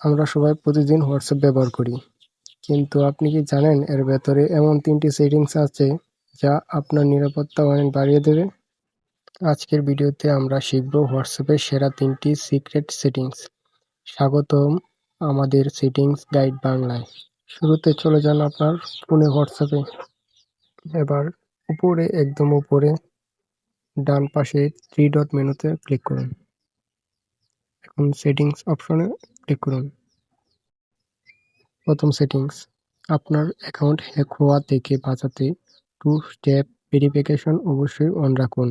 আমরা সবাই প্রতিদিন হোয়াটসঅ্যাপ ব্যবহার করি, কিন্তু আপনি কি জানেন এর ভেতরে এমন 3টি সেটিংস আছে যা আপনার নিরাপত্তা অনেক বাড়িয়ে দেবে? আজকের ভিডিওতে আমরা শিখব হোয়াটসঅ্যাপের সেরা 3টি সিক্রেট সেটিংস। স্বাগতম আমাদের সেটিংস গাইড বাংলায়। শুরুতে চলে যান আপনার ফোনে হোয়াটসঅ্যাপে। এবার একদম উপরে ডান পাশে 3 ডট মেনুতে ক্লিক করুন। এখন সেটিংস অপশনে ক্লিক করুন। প্রথম সেটিংস, আপনার অ্যাকাউন্ট হ্যাক হওয়া থেকে বাঁচাতে 2 স্টেপ ভেরিফিকেশন অবশ্যই অন রাখুন।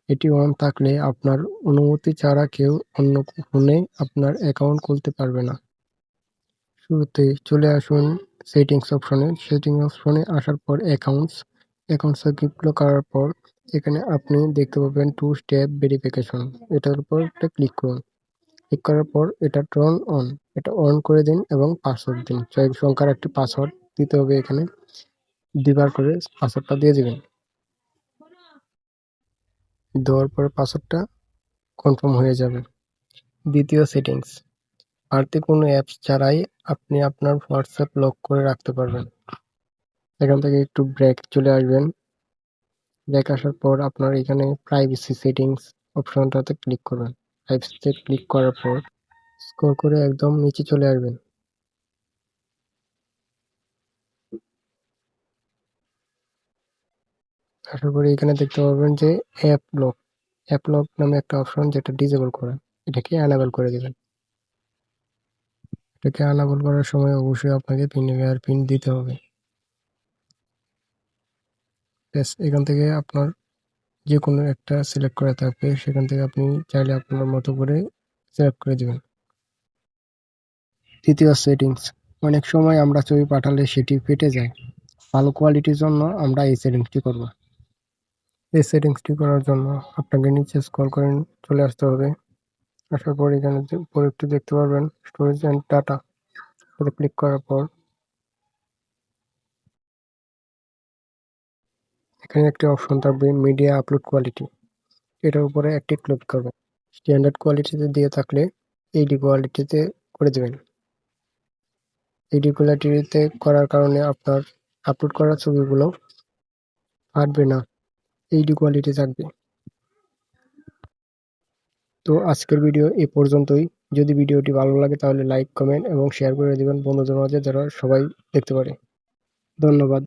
এটি অন থাকলে আপনার অনুমতি ছাড়া কেউ অন্য ফোনে আপনার অ্যাকাউন্ট খুলতে পারবে না। শুরুতে চলে আসুন সেটিংস অপশনে। সেটিংস অপশনে আসার পর অ্যাকাউন্টসে ক্লিক করার পর এখানে আপনি দেখতে পাবেন 2 স্টেপ ভেরিফিকেশন। এটার উপর একটা ক্লিক করুন। ক্লিক করার পর এটা এটা অন করে দিন এবং পাসওয়ার্ড দিন। 6 সংখ্যার একটি পাসওয়ার্ড দিতে হবে এখানে। 2 বার করে পাসওয়ার্ডটা দিয়ে দিবেন। দেওয়ার পর পাসওয়ার্ডটা কনফার্ম হয়ে যাবে। দ্বিতীয় সেটিংস, বাড়তি কোনো অ্যাপস ছাড়াই আপনি আপনার হোয়াটসঅ্যাপ লক করে রাখতে পারবেন। এখান থেকে একটু ব্রেক চলে আসবেন। ব্রেক আসার পর আপনার এখানে প্রাইভেসি সেটিংস অপশনটাতে ক্লিক করবেন। প্রাইভেসিতে ক্লিক করার পর স্ক্রল করে একদম নিচে চলে আসবেন। আসার পরে এখানে দেখতে পাবেন যে অ্যাপ লক নামে একটা অপশন, যেটা ডিসেবল করা। এটাকে অ্যানাবেল করে দিবেন। এটাকে অ্যানাবেল করার সময় অবশ্যই আপনাকে পিন দিতে হবে। ব্যাস, এখান থেকে আপনার যে কোনো একটা সিলেক্ট করা থাকবে, সেখান থেকে আপনি চাইলে আপনার মতো করে সিলেক্ট করে দিবেন। তৃতীয় সেটিংস, অনেক সময় আমরা ছবি পাঠালে সেটি ফেটে যায়। ভালো কোয়ালিটির জন্য আমরা এই সেটিংসটি করব। এই সেটিংসটি করার জন্য আপনাকে নিচে স্ক্রল করে চলে আসতে হবে। আসার পর এখানে উপরে একটু দেখতে পারবেন স্টোরেজ অ্যান্ড ডাটা। এটাতে ক্লিক করার পর এখানে একটি অপশন থাকবে মিডিয়া আপলোড কোয়ালিটি। এটার উপরে একটি ক্লিক করবেন। স্ট্যান্ডার্ড কোয়ালিটিতে দিয়ে থাকলে এইচডি কোয়ালিটিতে করে দেবেন। এইচডি কোয়ালিটিতে করার কারণে আপনার আপলোড করা ছবিগুলো ফাটবে না, এইচডি কোয়ালিটি থাকবে। তো আজকের ভিডিও এই পর্যন্তই। যদি ভিডিওটি ভালো লাগে তাহলে লাইক, কমেন্ট এবং শেয়ার করে দিবেন বন্ধুদের মাঝে, যারা সবাই দেখতে পারে। ধন্যবাদ।